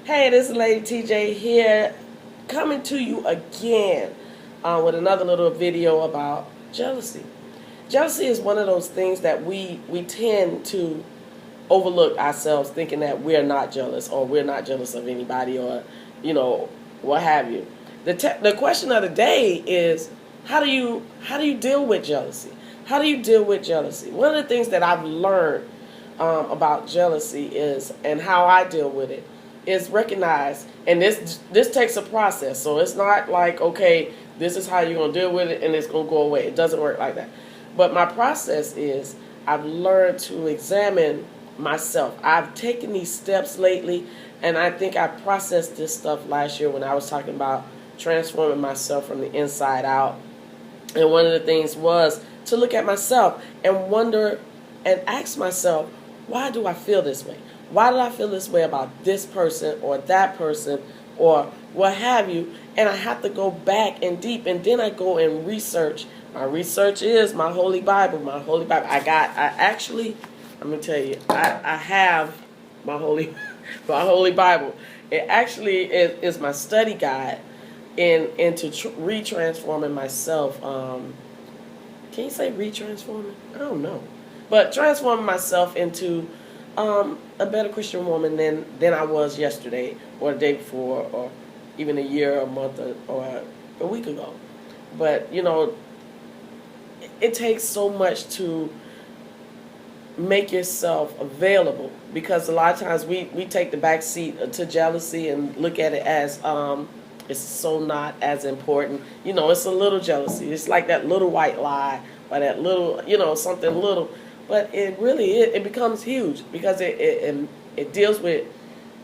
Hey, this is Lady TJ here, coming to you again with another little video about jealousy. Jealousy is one of those things that we tend to overlook ourselves, thinking that we're not jealous or we're not jealous of anybody, or what have you. The question of the day is, how do you deal with jealousy? How do you deal with jealousy? One of the things that I've learned about jealousy is, and how I deal with it, is recognize, and this takes a process. So it's not like, okay, this is how you're going to deal with it and it's going to go away. It doesn't work like that. But my process is, I've learned to examine myself. I've taken these steps lately, and I think I processed this stuff last year when I was talking about transforming myself from the inside out. And one of the things was to look at myself and wonder and ask myself, why do I feel this way? Why did I feel this way about this person or that person or what have you? And I have to go back and deep, and then I go and research. My research is my Holy Bible. My Holy Bible. I'm gonna tell you, I have my Holy Bible. It actually is my study guide into retransforming myself. Can you say retransforming? I don't know, but transforming myself into a better Christian woman than I was yesterday or the day before or even a year, a month, or a week ago. But it takes so much to make yourself available, because a lot of times we take the back seat to jealousy and look at it as it's so not as important. It's a little jealousy. It's like that little white lie, or that little, something little. But it becomes huge, because it deals with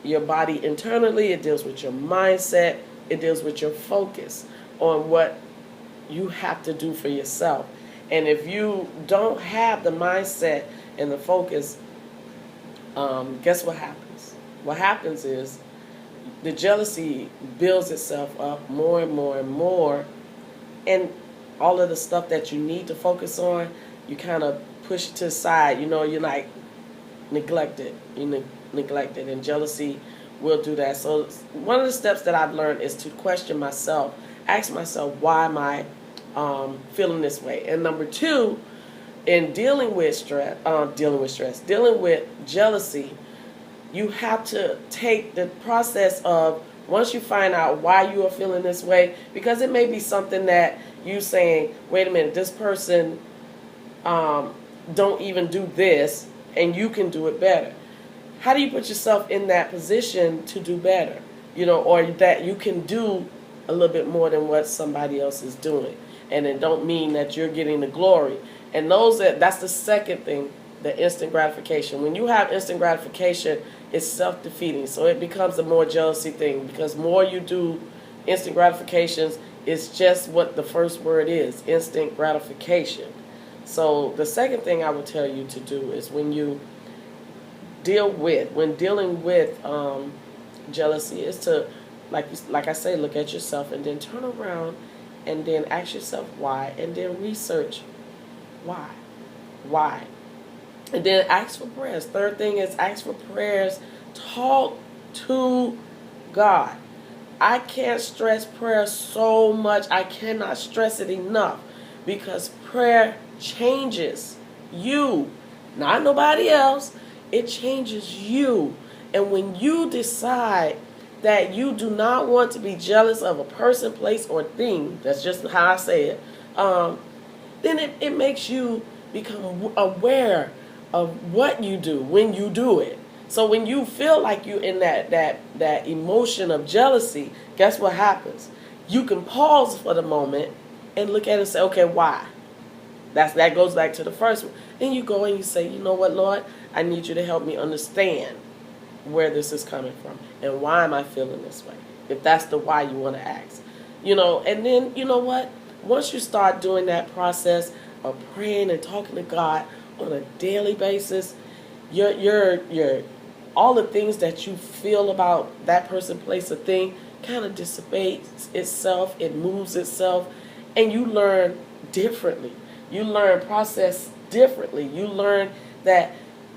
your body internally. It deals with your mindset. It deals with your focus on what you have to do for yourself. And if you don't have the mindset and the focus, guess what happens? What happens is the jealousy builds itself up more and more and more, and all of the stuff that you need to focus on, you kind of push it to the side. You're like neglected. You neglected, and jealousy will do that. So one of the steps that I've learned is to question myself, ask myself, why am I feeling this way? And number two, in dealing with jealousy, you have to take the process of, once you find out why you are feeling this way, because it may be something that you saying, wait a minute, this person don't even do this, and you can do it better. How do you put yourself in that position to do better? Or that you can do a little bit more than what somebody else is doing, and it don't mean that you're getting the glory. And that's the second thing, the instant gratification. When you have instant gratification, it's self-defeating. So it becomes a more jealousy thing, because more you do instant gratifications, it's just what the first word is, instant gratification. So the second thing I would tell you to do is, when dealing with jealousy, is to, like I say, look at yourself, and then turn around and then ask yourself why, and then research why, and then ask for prayers. Third thing is, ask for prayers. Talk to God. I can't stress prayer so much. I cannot stress it enough, because prayer changes you, not nobody else. It changes you. And when you decide that you do not want to be jealous of a person, place, or thing, that's just how I say it, then it makes you become aware of what you do when you do it. So when you feel like you're in that emotion of jealousy, guess what happens? You can pause for the moment and look at it and say, okay, why? That goes back to the first one. Then you go and you say, you know what, Lord, I need you to help me understand where this is coming from, and why am I feeling this way? If that's the why you want to ask. And then, you know what? Once you start doing that process of praying and talking to God on a daily basis, your all the things that you feel about that person, place, or thing kind of dissipates itself. It moves itself, and you learn differently. You learn process differently. You learn that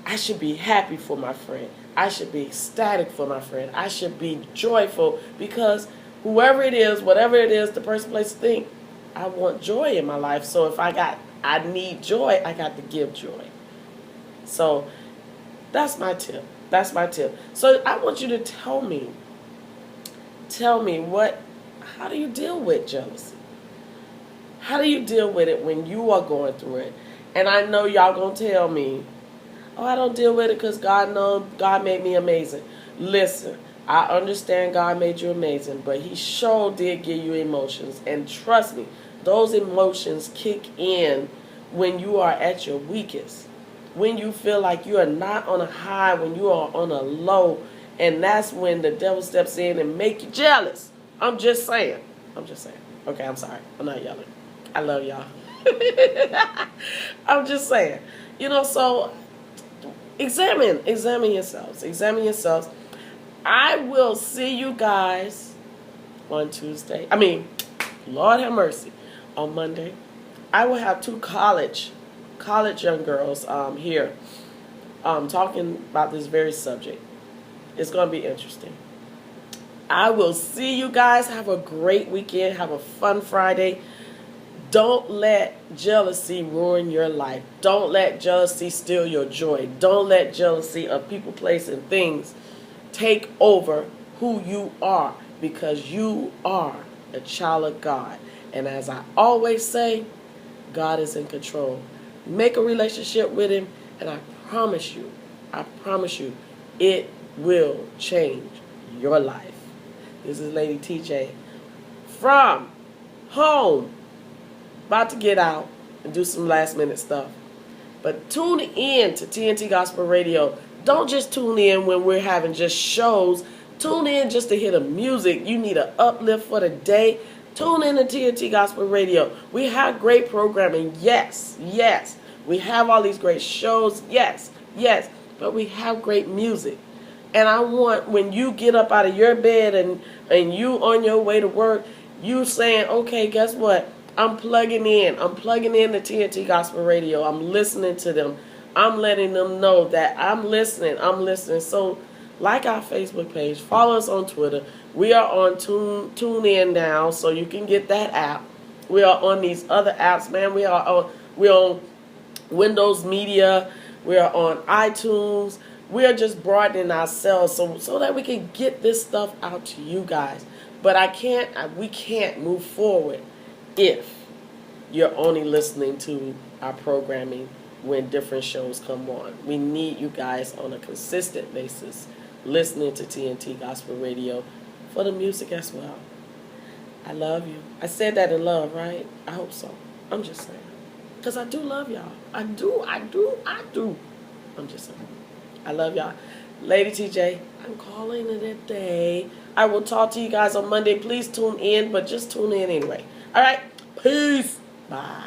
I should be happy for my friend. I should be ecstatic for my friend. I should be joyful because whoever it is, whatever it is, the person, place, thing, I want joy in my life. So if I need joy, I got to give joy. So that's my tip. That's my tip. So I want you to tell me how do you deal with jealousy? How do you deal with it when you are going through it? And I know y'all gonna tell me, oh, I don't deal with it because God made me amazing. Listen, I understand God made you amazing, but He sure did give you emotions. And trust me, those emotions kick in when you are at your weakest. When you feel like you are not on a high, when you are on a low, and that's when the devil steps in and make you jealous. I'm just saying. Okay, I'm sorry. I'm not yelling. I love y'all. I'm just saying. So examine yourselves. Examine yourselves. I will see you guys on Tuesday. Lord have mercy, on Monday. I will have two college young girls here talking about this very subject. It's going to be interesting. I will see you guys. Have a great weekend. Have a fun Friday. Don't let jealousy ruin your life. Don't let jealousy steal your joy. Don't let jealousy of people, place, and things take over who you are, because you are a child of God. And as I always say, God is in control. Make a relationship with Him, and I promise you, it will change your life. This is Lady TJ from home. About to get out and do some last minute stuff. But tune in to TNT Gospel Radio. Don't just tune in when we're having just shows. Tune in just to hear the music. You need an uplift for the day. Tune in to TNT Gospel Radio. We have great programming. Yes. We have all these great shows. Yes. But we have great music. And I want, when you get up out of your bed and you on your way to work, you saying, okay, guess what? I'm plugging in to TNT Gospel Radio. I'm listening to them. I'm letting them know that I'm listening. So like our Facebook page, follow us on Twitter. We are on TuneIn now, so you can get that app. We are on these other apps, man. We're on Windows Media. We are on iTunes. We are just broadening ourselves so that we can get this stuff out to you guys. But we can't move forward if you're only listening to our programming when different shows come on. We need you guys on a consistent basis listening to TNT Gospel Radio for the music as well. I love you. I said that in love, right? I hope so. I'm just saying. Because I do love y'all. I do. I'm just saying. I love y'all. Lady TJ, I'm calling it a day. I will talk to you guys on Monday. Please tune in, but just tune in anyway. All right. Peace. Bye.